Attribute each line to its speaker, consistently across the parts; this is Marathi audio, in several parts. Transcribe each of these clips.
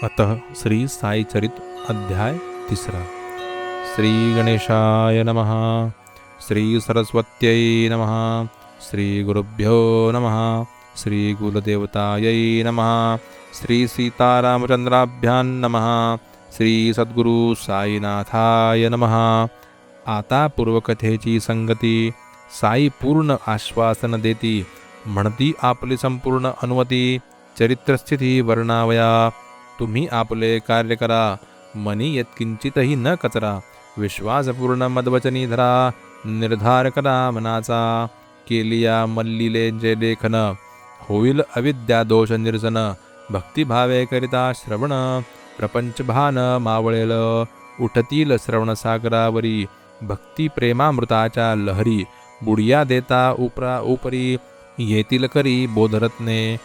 Speaker 1: अतः श्री साई चरित अध्याय 3. श्री गणेशाय नमः. श्री सरस्वत्यै नमः. श्री गुरुभ्यो नमः. श्री कुलदेवतायै नमः. श्री सीतारामचंद्राभ्यां नमः. श्री सद्गुरु साईनाथाय नमः. आता पूर्वकथेची संगती. साई पूर्ण आश्वासन देती, म्हणती आपली संपूर्ण अनुमती. चरित्रस्थिती वर्णावया, तुम्ही आपले कार्य करा. मनी यत्किंचितही न कचरा. विश्वासपूर्ण मदवचनी धरा. निर्धार करा मनाचा. केलिया मल्लिले जे लेखन, होईल अविद्या दोष निरसन. भक्तिभावे करिता श्रवण, प्रपंच भान मावळेल. उठतील श्रवण सागरावरी, भक्ती प्रेमामृताच्या लहरी. बुडिया देता उपरा उपरी, येतील करी बोधरत्ने.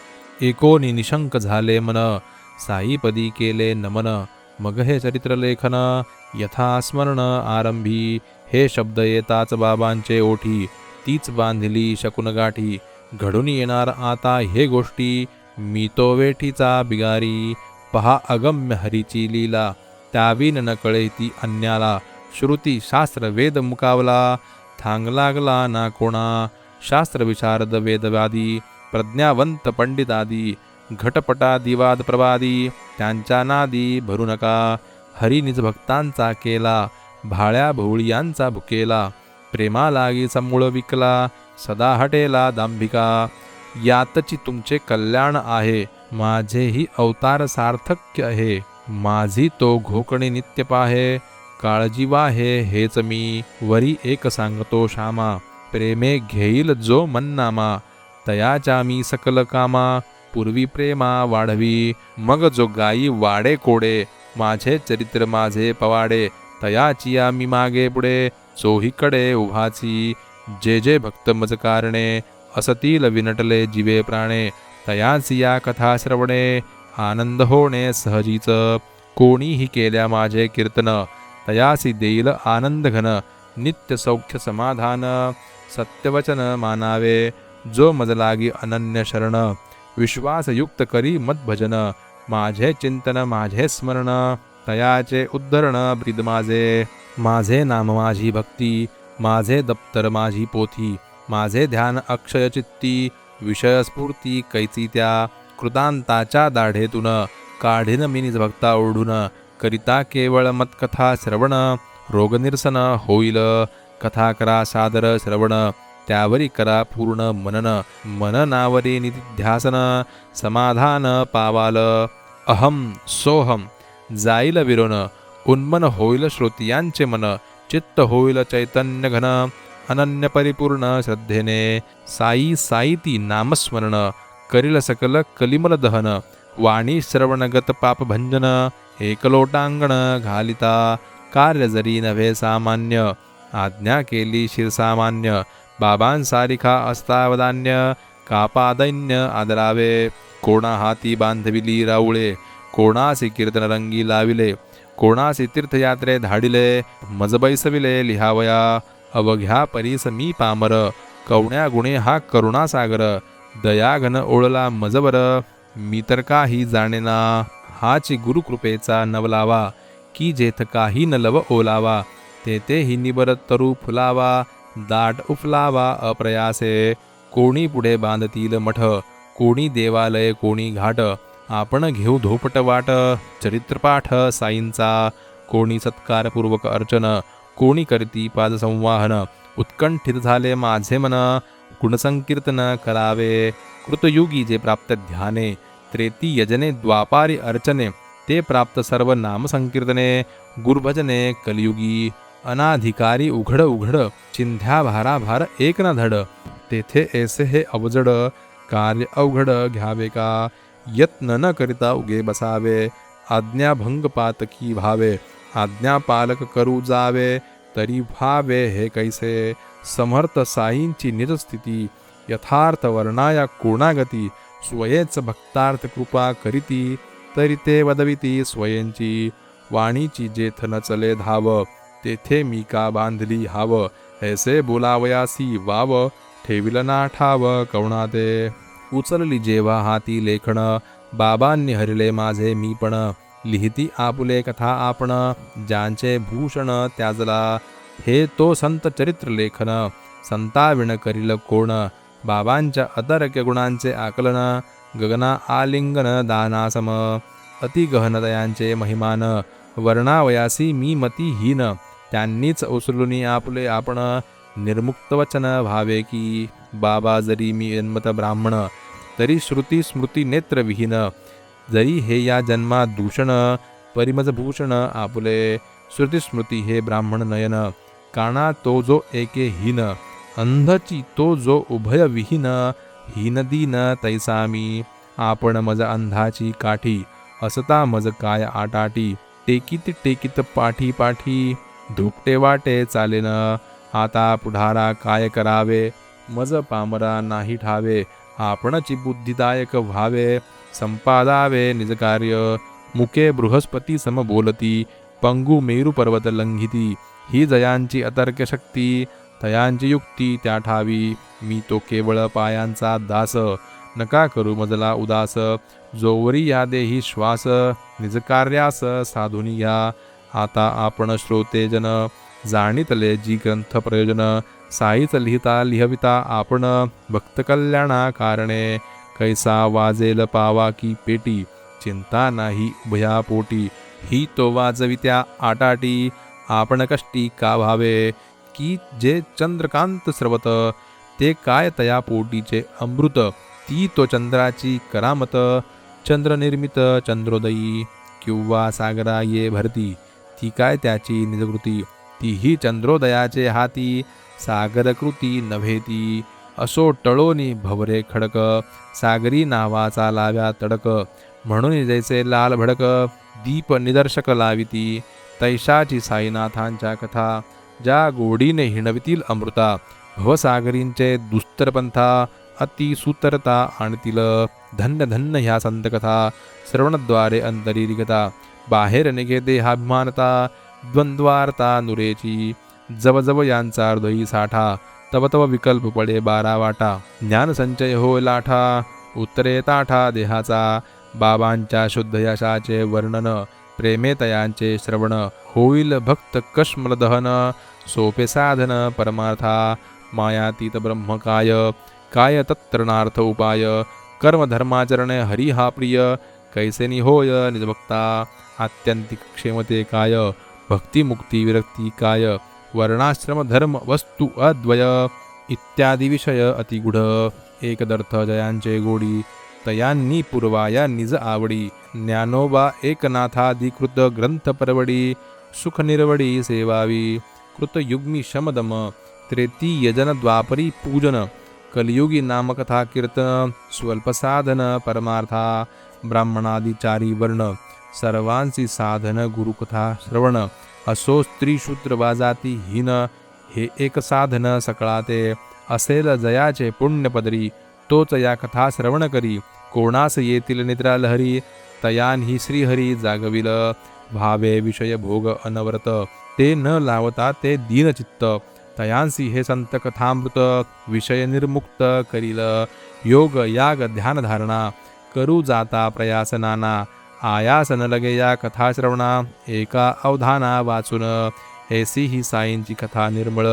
Speaker 1: एकोनी निशंक झाले मन, साईपदी केले नमन. मग हे चरित्रलेखन, यथास्मरण आरंभी. हे शब्द येताच बाबांचे ओठी, तीच बांधिली शकुन गाठी. घडून येणार आता हे गोष्टी, मी तो वेठीचा बिगारी. पहा अगम्य हरीची लीला, त्याविन न कळे ती अन्याला. श्रुती शास्त्र वेद मुकावला, थांग लागला ना कोणा. शास्त्र विशारद वेदवादी, प्रज्ञावंत पंडितादी. घटपटादिवाद प्रवादी, त्यांच्या नादी भरू नका. हरी निज भक्तांचा केला, भाळ्या भोवळियांचा भुकेला. प्रेमा लागी समूळ विकला, सदा हटेला दांभिका. यातची तुमचे कल्याण आहे, माझेही अवतार सार्थक्य आहे. माझी तो घोकणी नित्य पाहे, काळजी वाहे हेच मी. वरी एक सांगतो श्यामा, प्रेमे घेईल जो मन्नामा. तयाच्या मी सकल कामा, पूर्वी प्रेमा वाढवी. मग जो गाई वाडे कोडे, माझे चरित्र माझे पवाडे. तयाची मी मागे पुढे, चोहीकडे उभाची. जे जे भक्त मज कारणे, असतील विनटले जीवे प्राणे. तयाची या कथा श्रवणे, आनंद होणे सहजीच. कोणीही केल्या माझे कीर्तन, तयासी देईल आनंद घन. नित्य सौख्य समाधान, सत्यवचन मानावे. जो मज लागी अनन्य शरण, विश्वासयुक्त करी मद्भजन. माझे चिंतन माझे स्मरण, तयाचे उद्धरण ब्रीद माझे. माझे नाम माझी भक्ती, माझे दप्तर माझी पोथी. माझे ध्यान अक्षय चित्ती, विषय स्फूर्ती कैची त्या. कृतांताच्या दाढेतून, काढीन मी निज भक्ता ओढून. करिता केवळ मत्कथा श्रवण, रोगनिरसन होईल. कथा करा सादर श्रवण, त्यावरी करा पूर्ण मनन. मननावरी निधिध्यासन, समाधान पावाल. अहम सोहम जाईल विरोन, उन्मन होईल श्रोतियांचे मन. चित्त होईल चैतन्य घन, अनन्य परिपूर्ण श्रद्धेने. साई साईती नामस्मरण, करील सकल कलिमल दहन. वाणी श्रवणगत पापभंजन, एकलोटांगण घालिता. कार्य जरी नव्हे सामान्य, आज्ञा केली शिरसामान्य. बाबांसारिखा अस्तावदान्य, कापादैन्य आदरावे. कोणा हाती बांधविली राऊळे, कोणासी कीर्तन रंगी लाविले. कोणासी तीर्थयात्रे धाडिले, मज बैसविले लिहावया. अवघ्या परीस मी पामर, कवण्या गुणे हा करुणासागर. दयाघन ओळला मजवर, मी तर काही जाणेना. हाची गुरुकृपेचा नवलावा, की जेथ काही न लव ओलावा. तेथेही निबर तरु फुलावा, दाट उफलावा अप्रयासे. कोणी पुढे बांधतील मठ, कोणी देवालय कोणी घाट. आपण घेऊ धोपट वाट, चरित्रपाठ साईंचा. कोणी सत्कारपूर्वक अर्चन, कोणी करती पादसंवाहन. उत्कंठित झाले माझे मन, गुणसंकीर्तन करावे. कृतयुगी जे प्राप्त ध्याने, त्रेती यजने द्वापारी अर्चने. ते प्राप्त सर्व नामसंकीर्तने, गुरुभजने कलियुगी. अनाधिकारी उघड उघड, चिंध्या भाराभार एक न धड. तेथे ऐसे हे अवजड, कार्य अवघड घ्यावे का. यत्न न करिता उगे बसावे, आज्ञाभंग पातकी भावे. आज्ञापालक करू जावे, तरी भावे हे कैसे. समर्थ साईंची निजस्थिती, यथार्थ वर्णाया कोणागती. स्वयेच भक्तार्थ कृपा करीती, तरी ते वदविती स्वयंची. वाणीची जेथ न चले धाव, तेथे मी का बांधली हाव. ऐसे बोलावयासी वाव, ठेविल ना ठाव कवणाते. उचलली जेव्हा हाती लेखण, बाबांनी हरिले माझे मी पण. लिहिती आपुले कथा आपण, ज्यांचे भूषण त्याजला, हे तो संत चरित्र लेखन, संताविण करील कोण, बाबांच्या अतर्क्य गुणांचे आकलन, गगना आलिंगन दानासम, अति गहन दयांचे महिमान, वर्णावयासी मी मतिहीन, त्यांनीच ओसलुनी आपुले आपण, निर्मुक्त वचन भावे की, बाबा जरी मी जन्मत ब्राह्मण, तरी श्रुती स्मृती नेत्रविहीन, जरी हे या जन्मात दूषण, परिमज भूषण आपुले, श्रुती स्मृती हे ब्राह्मण नयन, काना तो जो एके हीन, अंधची तो जो उभय विहीन, हीनदीन तैसा मी, आपण मज अंधाची काठी, असता मज काय आटाटी, टेकीत टेकीत पाठी पाठी, धुकटे वाटे चालेन, आता पुढारा काय करावे, मज पामरा नाही ठावे, आपणची बुद्धिदायक व्हावे, संपादावे निजकार्य, मुके बृहस्पती सम बोलती, पंगू मेरू पर्वत लंघिती, ही जयांची अतर्क्य शक्ती, तयांची युक्ती त्या ठावी, मी तो केवळ पायांचा दास, नका करू मजला उदास, जोवरी या देही श्वास, निजकार्यास साधुनी घ्या, आता आपण श्रोतेजन, जाणितले जी ग्रंथ प्रयोजन, साईच लिहिता लिहविता आपण, भक्त कल्याणा कारणे, कैसा वाजेल पावा की पेटी, चिंता नाही उभया पोटी, ही तो वाजवित्या आटाटी, आपण कष्टी का व्हावे, की जे चंद्रकांत स्रवत, ते काय तया पोटीचे अमृत, ती तो चंद्राची करामत, चंद्रनिर्मित चंद्रोदयी, किंवा सागरा ये भरती, ती काय त्याची निजकृती, तीही चंद्रोदयाचे हाती, सागरकृती नव्हेती, असो टळोनी भवरे खडक, सागरी नावाचा लाव्या तडक, म्हणून जैसे लाल भडक, दीप निदर्शक लाविती, तैशाची साईनाथांच्या कथा, ज्या गोडीने हिणवितील अमृता, भवसागरींचे दुस्तर पंथा, अति सुतरता आणतील, धन्य धन्य ह्या संतकथा, श्रवणद्वारे अंतरी निघता, बाहेर निघे देहाभिमानता, द्वंद्वार्ता नुरेची, जवजव यांचा हृदयी साठा, तव तव विकल्प पडे 12 वाटा, ज्ञानसंचय होय लाठा, उत्तरे ताठा देहाचा, बाबांच्या शुद्ध यशाचे वर्णन, प्रेमेतयांचे श्रवण, होईल भक्त कश्मल दहन, सोपे साधन परमार्था, मायातीत ब्रह्मकाय, काय तत्त्रणार्थ उपाय, कर्मधर्माचरणे हरी हा प्रिय, कैसेनी होय निजभक्ता, आत्यंतिक क्षेमते काय, भक्तिमुक्ती विरक्ती काय, वर्णाश्रम धर्म वस्तू अद्वय, इत्यादी विषय अतिगुढ, एकदर्थ जयांचे गोडी, तयांनी पूर्वाया निज आवडी, ज्ञानोबा एकनाथाधिकृत ग्रंथ परवडी, सुख निर्वडी सेवावी, कृतयुग्मी शमदम, त्रेती यजन द्वापरी पूजन, कलियुगी नामकथा कीर्तन, स्वल्पसाधन परमार्था, ब्राह्मणादिचारी वर्ण, सर्वांची साधन गुरुकथा श्रवण, असो स्त्री शूद्र वाजाती हीन, हे एक साधन सकळाते, असेल जयाचे पुण्यपदरी, तोच या कथा श्रवण करी, कोणास येतील निद्रा लहरी, तयानही श्रीहरी जागविल, भावे विषय भोग अनवरत, ते न लावता ते दीनचित्त, तयांसी हे संत कथामृत, विषय निर्मुक्त करील, योग याग ध्यान धारणा, करू जाता प्रयास नाना, आयास न लगे या कथा श्रवणा, एका अवधाना वाचून, ऐसी ही साईंची कथा निर्मळ,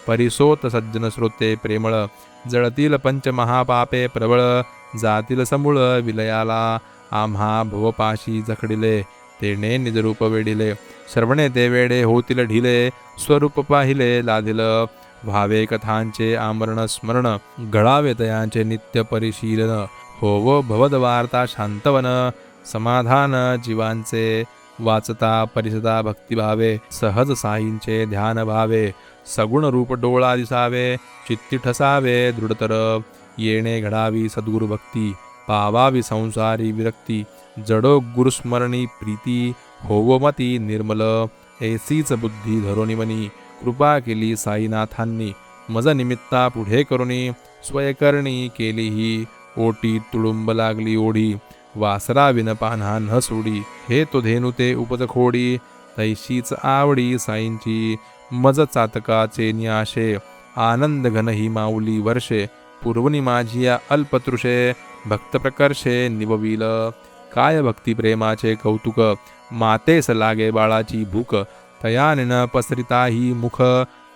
Speaker 1: परिसोत सज्जन श्रोते प्रेमळ, जळतील पंचमहापापे प्रबळ, जातील समूळ विलयाला, आम्हा भवपाशी जखडिले, तेने निजरूप वेढिले, श्रवणे ते वेडे होतील ढिले, स्वरूप पाहिले लादिल, भावे कथांचे आमरण स्मरण, गळावे तयांचे नित्य परिशीलन, होव भवद्वार्ता शांतवन, समाधान जीवांचे, वाचता परिसदा भक्तिभावे, सहज साईंचे ध्यान भावे, सगुण रूप डोळा दिसावे, चित्ती ठसावे दृढतर, येणे घडावी सद्गुरु भक्ती, पावावी संसारी विरक्ती, जडो गुरुस्मरणी प्रीती, होवमती निर्मल, ऐसीच बुद्धी धरोनी मनी, कृपा केली साईनाथांनी, मज निमित्ता पुढे करुणी, स्वयकरणी केली ही, ओटी तुडुंब लागली ओढी, वासरा विन पान्हा न सोडी, हे तो धेनु ते उपज खोडी, तैशीच आवडी साईंची, मज चातकाचे न्याशे, आनंद घन ही माऊली वर्षे, पूर्वनी माझी या अल्पतृषे, भक्त प्रकर्षे निवविल, काय भक्ती प्रेमाचे कौतुक, मातेस लागे बाळाची भूक, तयाने न पसरिता ही मुख,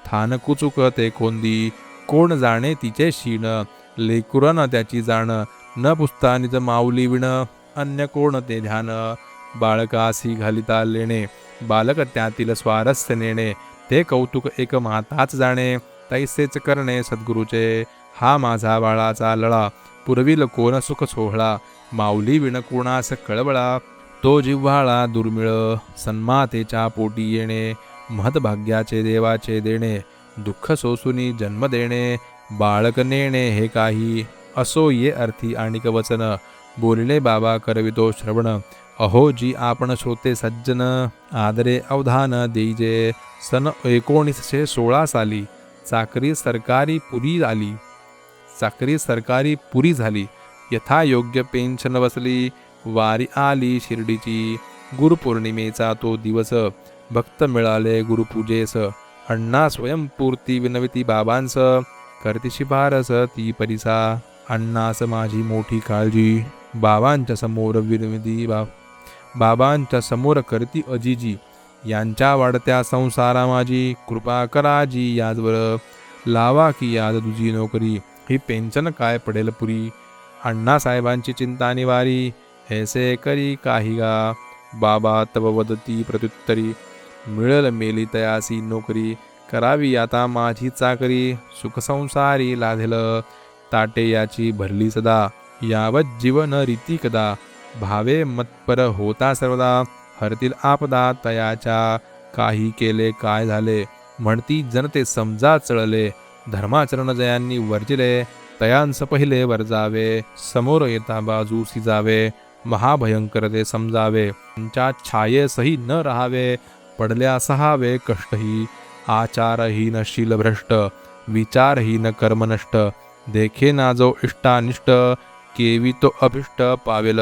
Speaker 1: थान कुचुक ते कोंदी, कोण जाणे तिचे शीण, लेकुरन त्याची जाण, न पुसता निज माऊली विण, अन्य कोण ते ध्यान, बाळकासी घालिता लेणे, बालक त्यातील स्वारस्य नेणे, ते कौतुक एक माताच जाणे, तैसेच करणे सद्गुरूचे, हा माझा बाळाचा लळा, पुरविल कोण सुख सोहळा, माऊली विण कोणास कळवळा, तो जिव्हाळा दुर्मिळ, सन्मातेच्या पोटी येणे, महत्भाग्याचे देवाचे देणे, दुःख सोसूनी जन्म देणे, बाळक नेणे हे काही, असो ये अर्थी आणिक वचन, बोलिले बाबा करवितो श्रवण, अहो जी आपण श्रोते सज्जन, आदरे अवधान देईजे, सन 1916 साली चाकरी सरकारी पुरी झाली, यथायोग्य पेन्शन बसली, वारी आली शिर्डीची, गुरुपौर्णिमेचा तो दिवस, भक्त मिळाले गुरुपूजेस, अण्णा स्वयंपूर्ती विनविती बाबांस, करती शिफारस ती परिसा, अण्णास माझी मोठी काळजी, बाबांच्या समोर विनविती बाबांच्या समोर करती अजिजी, यांच्या वाढत्या संसारा माझी, कृपा कराजी याजवर, लावा की याद तुझी नोकरी, ही पेन्शन काय पडेल पुरी, अण्णासाहेबांची चिंता निवारी, हैसे करी काही गा, बाबा तव वदती प्रत्युत्तरी, मिळल मेली तयासी नोकरी, करावी आता माझी चाकरी, सुखसंसारी लाधेल, ताटे याची भरली सदा, यावत जीवन रीती कदा, भावे मतपर होता सर्वदा, हरतील आपदा तयाच्या, काही केले काय झाले, म्हणती जनते समजा चळले, धर्माचरण जयांनी वर्जिले, तयांस पहिले वर्जावे, समोर येता बाजू सिजावे, महाभयंकर ते समजावे, त्यांच्या छायेसही न राहावे, पडल्या सहावे कष्टही, आचारहीन शीलभ्रष्ट, विचारहीन कर्मनष्ट, देखे ना जो इष्टानिष्ट, केवी तो अभिष्ट पावेल,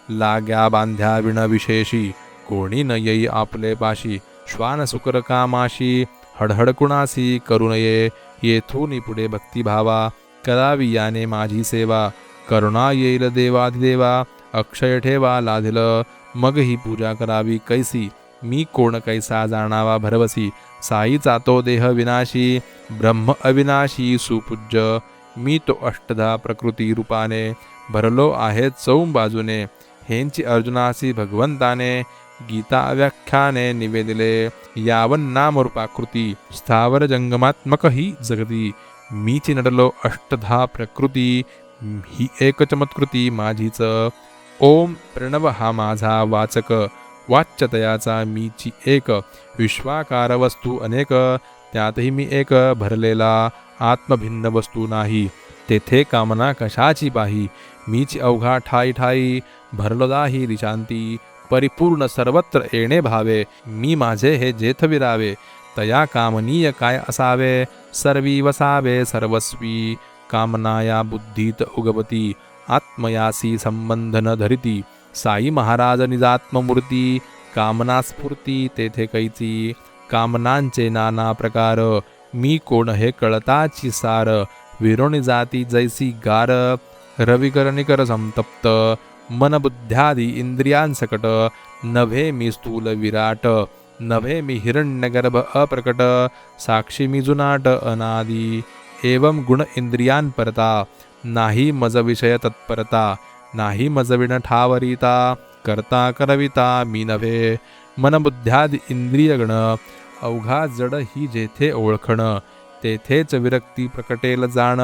Speaker 1: लाग्या बांध्या विण विशेषी, कोणी न येई आपले पाशी, श्वान सुकर कामाशी, हडहड कुणासी करू नये, येथून पुढे भक्तिभावा, करावी याने माझी सेवा, करुणा येईल देवाधिदेवा, अक्षय ठेवा लाधिल, मग ही पूजा करावी कैसी, मी कोण कैसा जाणावा भरवसी, साईचा तो देह विनाशी, ब्रह्म अविनाशी सुपूज्य, मी तो अष्टधा प्रकृती रूपाने, भरलो आहे चौं बाजूने, हेंची अर्जुनासी भगवंताने, गीता व्याख्याने निवेदिले, यावन नामरूपाकृती, स्थावर जंगमात्मक ही जगती, मीची नडलो अष्टधा प्रकृती, ही एक चमत्कृती माझीच, ओम प्रणव हा माझा वाचक, वाच्यतयाचा मीची एक, विश्वाकार वस्तू अनेक, त्यातही मी एक भरलेला, आत्मभिन्न वस्तू नाही, तेथे कामना कशाची पाही, मीची अवघा ठाई ठाई, भरलो दाही दिशांती, परिपूर्ण सर्वत्र येणे भावे, मी माझे हे जेथ विरावे, तया कामनीय काय असावे, सर्वी वसावे सर्वस्वी, कामनाया बुद्धीत उगवती, आत्मयासी संबंध न धरिती, साई महाराज निजात्ममूर्ती, कामना स्फूर्ती तेथे कैची, कामनांचे नाना प्रकार, मी कोण हे कळताची सार, विरोणी जाती जैसी गार, रविकरनिकर संतप्त, मन बुद्ध्यादी इंद्रियांसकट, नव्हे मी स्थूल विराट, नव्हे मी हिरण्यगर्भ अप्रकट, साक्षी मी जुनाट अनादी, एवं गुण इंद्रियांपरता, नाही मज विषय तत्परता, नाही मज विण ठावरिता, करता करविता मी नव्हे, मन बुद्ध्यादी इंद्रियगण, अवघा जड ही जेथे ओळखण, तेथेच विरक्ती प्रकटेल जाण,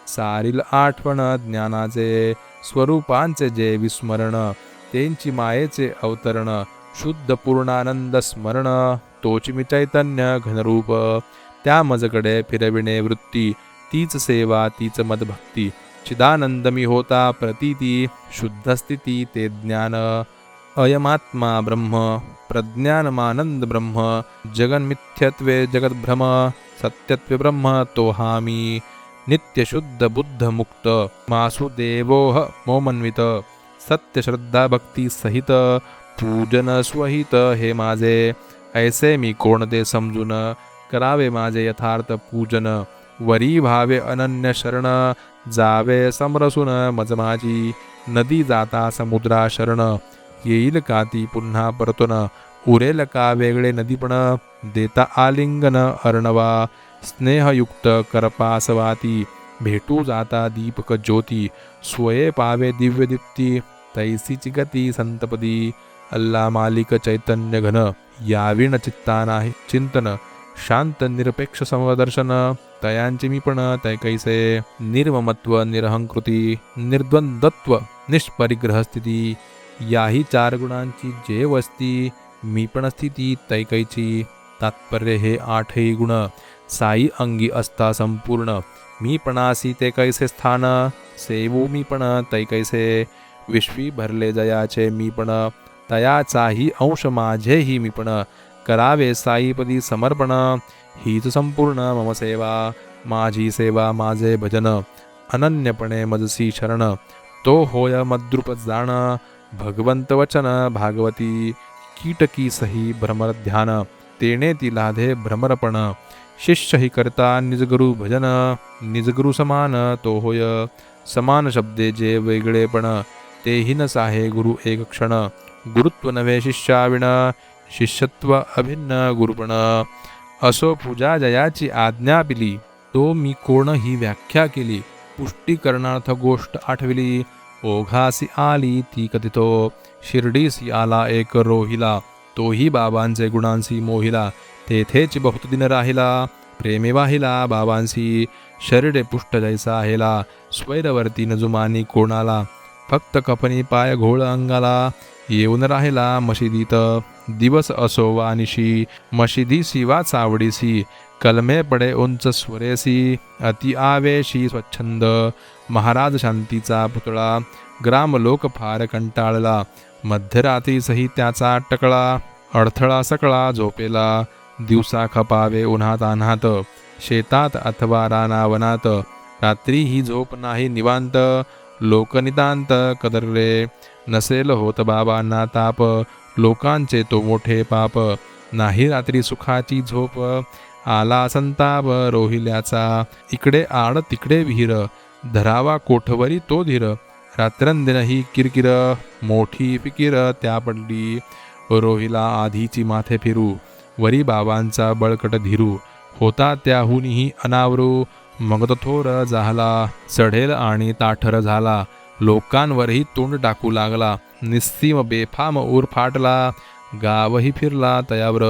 Speaker 1: सारील आठवण ज्ञानाचे, स्वरूपांचे जे विस्मरण, तेंची मायेचे अवतरण, शुद्ध पूर्णानंद स्मरण, तोच मी चैतन्य घनरूप, त्या मजकडे फिरविणे वृत्ती, तीच सेवा तीच मदभक्ती, चिदानंद मी होता प्रतीती, शुद्ध स्थिती ते ज्ञान, अयमात्मा ब्रह्म, प्रज्ञानमानंद ब्रह्म, जगन्मिथ्यत्वे जगद्भ्रम, सत्यत्वे ब्रह्म तो हामी, नित्यशुद्ध बुद्ध मुक्त, वासुदेवोह मोमन्वित, सत्य श्रद्धा भक्ती सहित, पूजन स्वहित हे माझे, ऐसे मी कोण ते समजून, करावे माझे यथार्थ पूजन, वरी भावे अनन्य शरण, जावे समरसून मज माझी, नदी जाता समुद्रा शरण, येईल का ती पुन्हा परतून, उरेल का वेगळे नदीपण, देता आलिंगन अर्णवा, स्नेहयुक्त करपासवाती, भेटू जाता दीपक ज्योती, स्वये पावे दिव्य दीप्ती, तैसीची गती संतपदी, अल्ला मालिक चैतन्य घन, याविण चित्ता नाही चिंतन, शांत निरपेक्ष समदर्शन, तयांचे मी पण तै कैसे, निर्ममत्व निरहंकृती, निर्द्वंद्वत्व निष्परिग्रह स्थिती, याही चार गुणांची जे वस्ती, मी पण स्थिती तै कैची, तात्पर्य हे आठही गुण, साई अंगी असता संपूर्ण, मी पणासी ते कैसे स्थान, सेवू मी पण तै कैसे, विश्वी भरले जयाचे मी पण, तयाचाही अंश माझेही मी पण, करावे साईपदी समर्पण, हीच संपूर्ण मम सेवा, माझी सेवा माझे भजन, अनन्यपणे मजसी शरण, तो होय मद्रुप जाण, भगवंत वचन भागवती, कीटकी सही भ्रमर ध्यान, तेने ती लाधे भ्रमरपण, शिष्य ही करता निजगुरु भजन, निजगुरु समान तो होय, समान शब्दे जे वेगळेपण, तेही न साहे गुरु एक क्षण, गुरुत्व नव्हे शिष्याविण, शिष्यत्व अभिन्न गुरुपण, असो पूजा जयाची आज्ञा पिली, तो मी कोण ही व्याख्या केली, पुष्टीकरणार्थ गोष्ट आठविली, ओघासी आली ती कथितो, शिर्डीसी आला एक रोहिला, तोही बाबांचे गुणांसी मोहिला, तेथेच बहुत दिन राहिला, प्रेमे वाहिला बाबांसी, शरीरे पुष्ट जैसा हेला, स्वैरवर्ती नजुमानी कोणाला, फक्त कफनी पाय घोळ अंगाला, येऊन राहिला मशिदीत, दिवस असो वा निशी, मशिदीसी वा चावडीसी, कलमे पडे उंच स्वरेसी, अति आवेशी स्वच्छंद, महाराज शांतीचा पुतळा, ग्राम लोक फार कंटाळला, मध्यरात्री सही त्याचा टकळा, अडथळा सकळा झोपेला, दिवसा खपावे उन्हात अनात, शेतात अथवा रानावनात, रात्री ही झोप नाही निवांत, लोकनितांत कदरले, नसेल होत बाबांना ताप, लोकांचे तो मोठे पाप, नाही रात्री सुखाची झोप, आला संताप रोहिल्याचा, इकडे आड तिकडे विहीर, धरावा कोठवरी तो धीर, रात्रंदिन ही किरकिर, मोठी फिकीर त्या पडली, रोहिला आधीची माथे फिरू, वरी बाबांचा बळकट धीरू, होता त्याहूनही अनावरू, मग तो थोर झाला, चढेल आणि ताठर झाला, लोकांवरही तोंड टाकू लागला, निस्सीम बेफाम ऊर फाटला, गावही फिरला तयावर,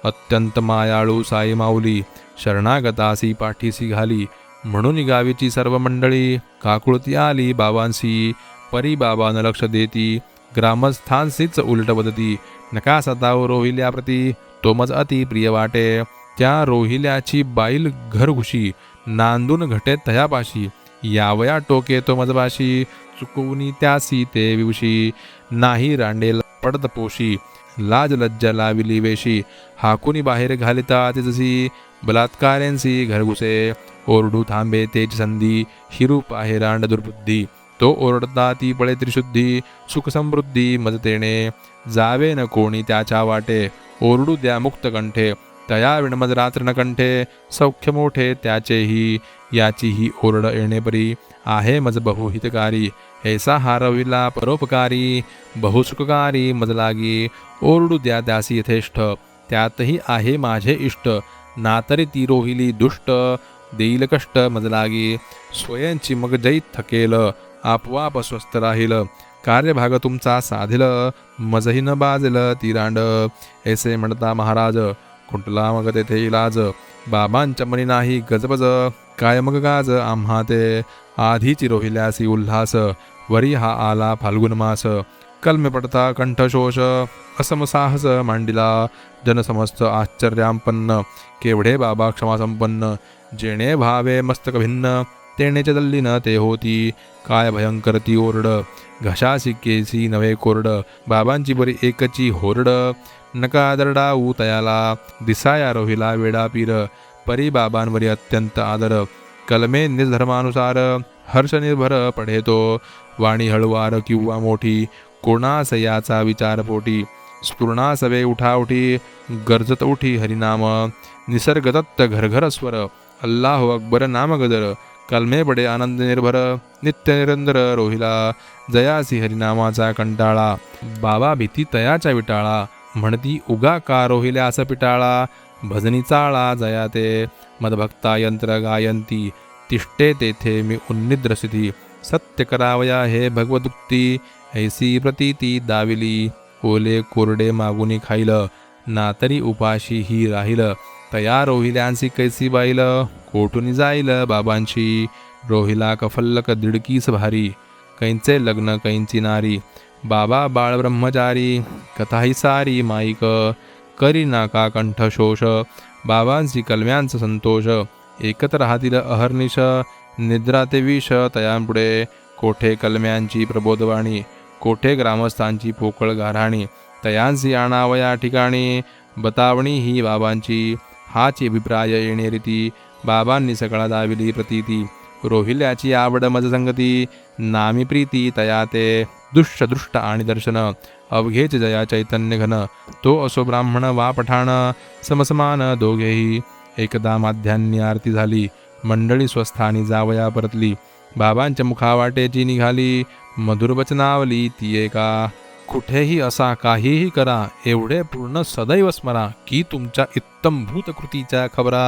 Speaker 1: अत्यंत मायाळू साई माऊली, शरणागतासी पाठीसी घाली, म्हणून गावीची सर्व मंडळी, काकुळती आली बाबांसी, परी बाबान लक्ष देती, ग्रामस्थांसीच उलट बदती, नका सताव रोहिल्याप्रती, तो मज अति प्रिय वाटे, त्या रोहिल्याची बाईल घर घुशी, नांदून घटे तयापाशी, यावया टोके तो मजबाशी, चुकवूनी त्यासी ते विवशी, नाही रांडेल पडत पोशी, लाज लज्जा लाविली वेशी, हाकुनी बाहेर घालिता तिजसी, बलात्कारेंसी घर घुसे, ओरडू थांबे तेच संधी, हिरू पाहे रांड दुर्बुद्धी, तो ओरडता ती पळे त्रिशुद्धी, सुख समृद्धी मजतेने, जावे न कोणी त्याच्या वाटे, ओरडू द्या मुक्त कंठे, तया विणमज रात्र न कंठे, सौख्य मोठे त्याचेही, याचीही ओरड येणेपरी, आहे मज बहुहितकारी, ऐसा हारविला परोपकारी, बहुसुखकारी मज लागी, ओरडू द्या त्यासी यथेष्ट, त्यातही आहे माझे इष्ट, नातरी ती रोहिली दुष्ट, देईल कष्ट मज लागी, स्वयंची मग जैत थकेल, आपोआप स्वस्थ राहील, कार्यभाग तुमचा साधिल, मजही न बाजेल ती रांड, ऐसे म्हणता महाराज, कुंटला मग तेथे इलाज, बाबांच्या मनी नाही गजबज, काय मग गाज आम्हा ते, आधीची रोहिल्यासी उल्हास, वरी हा आला फाल्गुन मास, कलमे पडता कंठशोष, असमसाहस मांडिला, जनसमस्त आश्चर्यांपन्न, केवढे बाबा क्षमासंपन्न, जेणे भावे मस्तक भिन्न, तेणेचे दल्लीन ते होती, काय भयंकर ती ओरड, घशासी केसी नवे कोरड, बाबांची बरी एकची होरड, नका दरडाऊ तयाला, दिसाया रोहिला वेडा पीर, परी बाबांवरी अत्यंत आदर, कलमे निजधर्मानुसार, हर्ष निर्भर पढे तो, वाणी हळुवार किंवा मोठी, कोणास याचा विचार पोटी, स्फुरणासवे उठाउठी, गरजत उठी हरिनाम, निसर्गदत्त घरघर स्वर, अल्लाह अकबर नाम गदर, कलमे बडे आनंद निर्भर नित्य निरंतर रोहिला जयासी हरिनामाचा कंटाळा बाबा भीती तयाच्या विटाळा म्हणती उगा का रोहिल्यास पिटाळा भजनी चाळा जया ते मदभक्ता यंत्र गायंती तिष्ठे तेथे मी उन्निद्रसिती सत्य करावया हे भगवदुक्ती ऐसी प्रतीती दाविली ओले कोरडे मागुनी खाईल ना तरी उपाशी ही राहील तया रोहिल्यांसी कैसी बाईल कोठून जाईल बाबांची रोहिला कफल्लक दिडकीस भारी कैंचे लग्न कैंची नारी बाबा बाळ ब्रह्मचारी कथाही सारी माईक करी नाका कंठशोष बाबांची कलम्यांचा संतोष एकत्र राहतील अहर्निश निद्रा ते विष तयांपुढे कोठे कलम्यांची प्रबोधवाणी कोठे ग्रामस्थांची पोकळ गाऱ्हाणी तयांसी आणावया ठिकाणी बतावणी ही बाबांची हाची अभिप्राय येणे रीती बाबांनी सगळा दाविली प्रतीती रोहिल्याची आवड मजसंगती नामी प्रीती तया ते दृष्ट आणि दर्शन अवघेच जया चैतन्य घन तो असो ब्राह्मण वा पठाण समसमान दोघेही एकदा माध्यान्नी आरती झाली मंडळी स्वस्थानी जावया परतली बाबांच्या मुखावाटेची निघाली मधुर वचनावली ती एका कुठेही असा काहीही करा एवढे पूर्ण सदैव स्मरा की तुमच्या इत्तमभूत कृतीच्या खबरा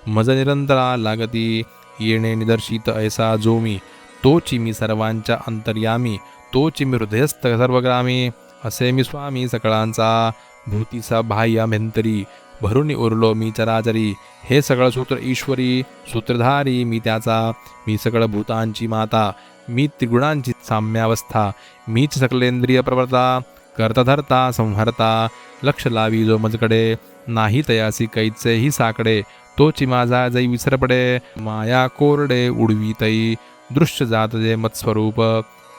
Speaker 1: मज निरंतरा लागती येणे निदर्शित ऐसा जो मी तोची मी सर्वांच्या अंतर्यामी तोची मी हृदयस्थ सर्वग्रामी असे मी स्वामी सकळांचा भूतीचा बाह्याभ्यंतरी भरून उरलो मी चराचरी हे सगळं सूत्र ईश्वरी सूत्रधारी मी त्याचा मी सगळं भूतांची माता मी त्रिगुणांची साम्यावस्था मीच सकलेंद्रिय प्रवर्ता कर्तधर्ता संहर्ता लक्ष लावी जो मजकडे नाही तयासी कैचेही साकडे तोची माझा जै विसर पडे माया कोरडे उडवी तई दृश्य जात जे मत्स्वरूप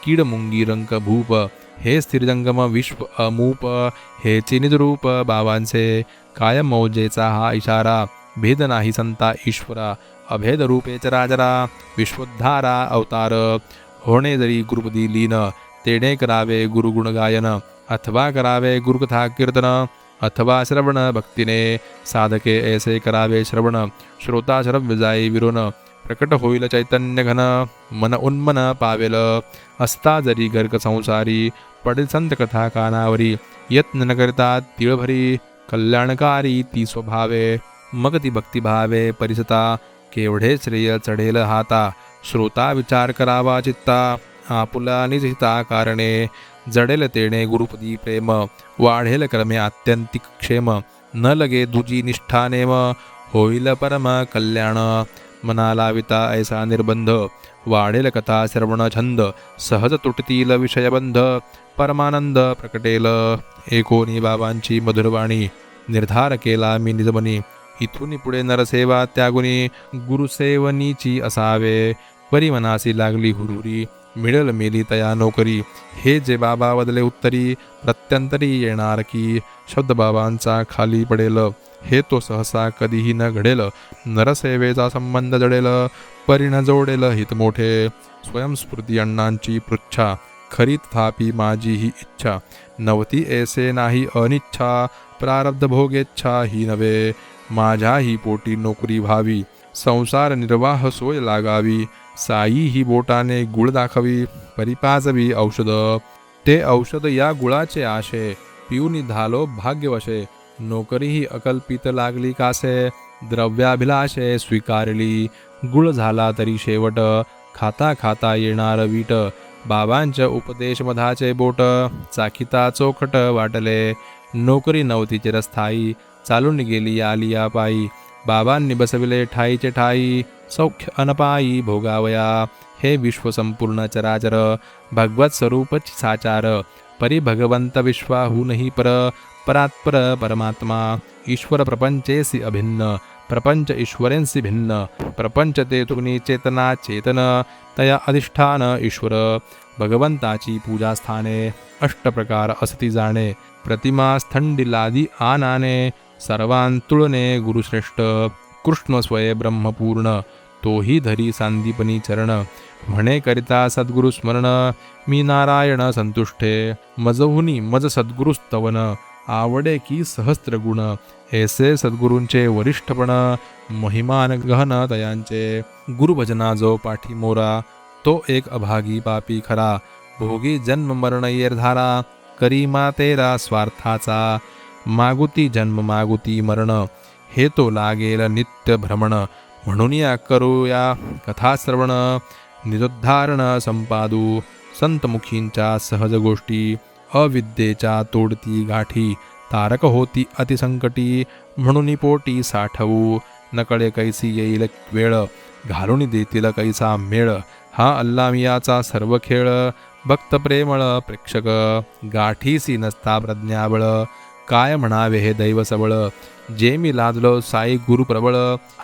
Speaker 1: कीड मुंगी रंक भूप हे स्थिरजंगम विश्व अमूप हे चिनिजरूप बाबांचे कायम मौजेचा हा इशारा भेद नाही संता ईश्वरा अभेद रूपे चराचरा विश्वोद्धारा अवतार होणे जरी गुरुपदी लीन तेणे करावे गुरुगुण गायन अथवा करावे गुरुकथा कीर्तन अथवा श्रवण भक्तीने साधके ऐसे करावे श्रवण श्रोता श्रव्य जाई विरोन प्रकट होईल चैतन्य घन मन उन्मन पावेल असता जरी गर्क संसारी पडेल संत कथा कानावरी यत्न न करता तिळभरी कल्याणकारी ती स्वभावे मग ती भक्तिभावे परिसता केवढे श्रेय चढेल हाता श्रोता विचार करावा चित्ता आपुला निजहिता कारणे जडेल तेणे गुरुपदी प्रेम वाढेल क्रमे आत्यंतिक क्षेम न लगे दुजी निष्ठा नेम होईल परम कल्याण मना लाविता ऐसा निर्बंध वाढेल कथा श्रवण छंद सहज तुटतील विषयबंध परमानंद प्रकटेल एकोनी बाबांची मधुरवाणी निर्धार केला मी निजमनी इथून पुढे नरसेवा त्यागुनी गुरुसेवनीची असावे परी मनासी लागली हुरुरी मिळल मेली तया नोकरी हे जे बाबा वदले उत्तरी प्रत्यंतरी येणार की शब्द बाबांचा खाली पडेल हे तो सहसा कधीही न घडेल नरसेवेचा संबंध जडेल परिण जोडेल हित मोठे स्वयंस्फूर्ती अण्णांची पृच्छा खरी तथापि माझी ही इच्छा नवती ऐसे नाही अनिच्छा प्रारब्ध भोगेच्छा ही नव्हे माझ्याही पोटी नोकरी व्हावी संसार निर्वाह सोय लागावी साई ही बोटाने गुळ दाखवी परिपाजवी औषध ते औषध या गुळाचे आशे पिऊनी झालो भाग्यवशे नोकरी ही अकल्पित लागली कासे द्रव्याभिलाषे स्वीकारली गुळ झाला तरी शेवट खाता खाता येणार वीट बाबांच्या उपदेश मधाचे बोट चाकिता चोखट वाटले नोकरी नव्हती चिरस्थायी चालून गेली आलिया पायी बाबांनी बसविले ठाईचे ठाई सौख्य अनपायी भोगावया हे विश्व संपूर्ण चराचर भगवत स्वरूपची साचार परी भगवंत विश्वाहूनही पर परात्पर परमात्मा ईश्वर प्रपंचेसी अभिन्न प्रपंच ईश्वरेंसी भिन्न प्रपंच ते तुनी चेतना चेतन तया अधिष्ठान ईश्वर भगवंताची पूजास्थाने अष्टप्रकार असती जाणे प्रतिमा स्थंडिलादी आनाने सर्वांतुळने गुरुश्रेष्ठ कृष्ण स्वये ब्रह्मपूर्ण तोही धरी सांदीपनी चरण म्हणे करिता सद्गुरु स्मरण मी नारायण संतुष्टे मजहुनी मज सद्गुरुस्तवन आवडे की सहस्त्र गुण. ऐसे सद्गुरूंचे वरिष्ठपण, महिमान गहन तयांचे. गुरुभजना जो पाठी मोरा, तो एक अभागी पापी खरा. भोगी जन्म मरण येरधारा, करी मा तेरा स्वार्थाचा. मागुती जन्म मागुती मरण, हे तो लागेल नित्य भ्रमण. म्हणून या करूया कथाश्रवण, निजोद्धारण संपादू. संतमुखींच्या सहज गोष्टी, अविद्येच्या तोडती गाठी. तारक होती अतिसंकटी, म्हणून पोटी साठवू. नकळे कैसी येईल वेळ, घालून देतील कैसा मेळ. हा अल्लामियाचा सर्व खेळ, भक्त प्रेमळ प्रेक्षक. गाठीसी नसता प्रज्ञाबळ, काय म्हणावे हे दैव सबळ. जे मी लाजलो साई गुरु प्रबळ,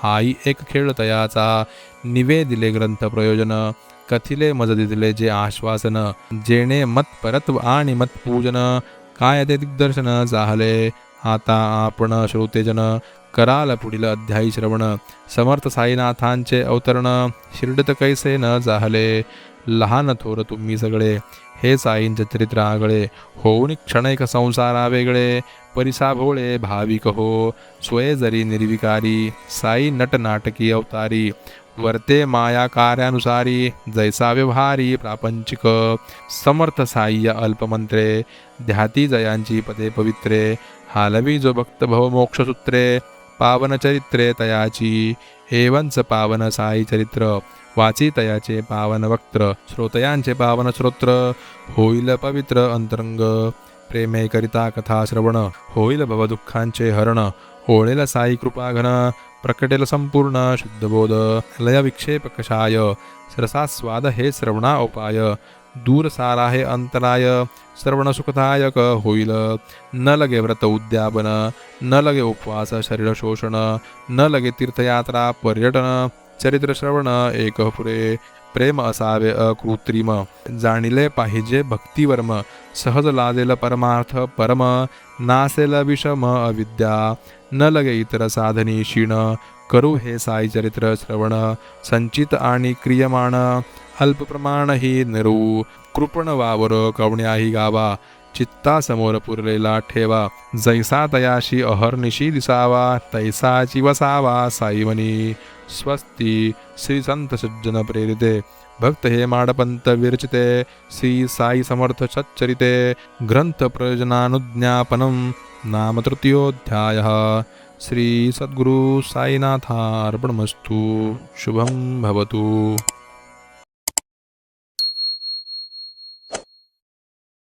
Speaker 1: हाई एक खेळ तयाचा. निवेदिले ग्रंथ प्रयोजन, कथिले मज दिले जे आश्वासन. जेणे मत परत्व आणि मत पूजन, काय ते दिग्दर्शन जाहले. आता आपण श्रोतेजन, कराल पुढील अध्यायी श्रवण. समर्थ साईनाथांचे अवतरण, शिर्डीत कैसे न जाहले. लहान थोर तुम्ही सगळे, हे साईंचे चरित्र आगळे. होऊन क्षणैक संसारा वेगळे, परिसा भोळे भाविक हो. स्वये जरी निर्विकारी, साई नट नाटकी अवतारी. वर्ते माया कार्यानुसारी, जैसा व्यवहारी प्रापंचिक. समर्थ साह्य अल्पमंत्रे, ध्याती जयांची पदे पवित्रे. हालवी जो भक्त भव मोक्षसूत्रे, पावन चरित्रे तयाची. एवंच पावन साई चरित्र, वाची तयाचे पावन वक्त्र. श्रोतयांचे पावन श्रोत्र, होईल पवित्र अंतरंग. प्रेमे करिता कथा श्रवण, होईल भवदुःखांचे हरण. ओळेल साई कृपाघन, प्रकटेल संपूर्ण शुद्धबोध. लय विक्षेप कषाय, रसास्वाद हे श्रवणा उपाय. दूर सारा हे अंतराय, श्रवण सुखदायक होईल. न लगे व्रत उद्यापन, न लगे उपवास शरीर शोषण. न लगे तीर्थयात्रा पर्यटन, चरित्र श्रवण एक पुरे. प्रेम असावे अकृत्रिम, जाणिले पाहिजे भक्तिवर्म. सहज लादेल परमार्थ परम, नासेल विषम अविद्या. न लगे इतर साधनी क्षीण, करू हे साई चरित्र श्रवण. संचित आणि क्रियमाण, अल्प प्रमाण ही निरू. कृपण वावर कवण्याही गावा, चित्ता समोर पुरलेला ठेवा. जैसा तयाशी अहर्निशी दिसावा, तैसाची वसावा साईमनी. स्वस्ती श्री संत सज्जन प्रेरिते, भक्त हे माडपंत विरचिते. श्री साई समर्थ सच्चरिते, ग्रंथ प्रयोजनानुज्ञापनम. नाम तृतीयोऽध्यायः. श्री सद्गुरु साईनाथार्पणमस्तु. शुभं भवतु.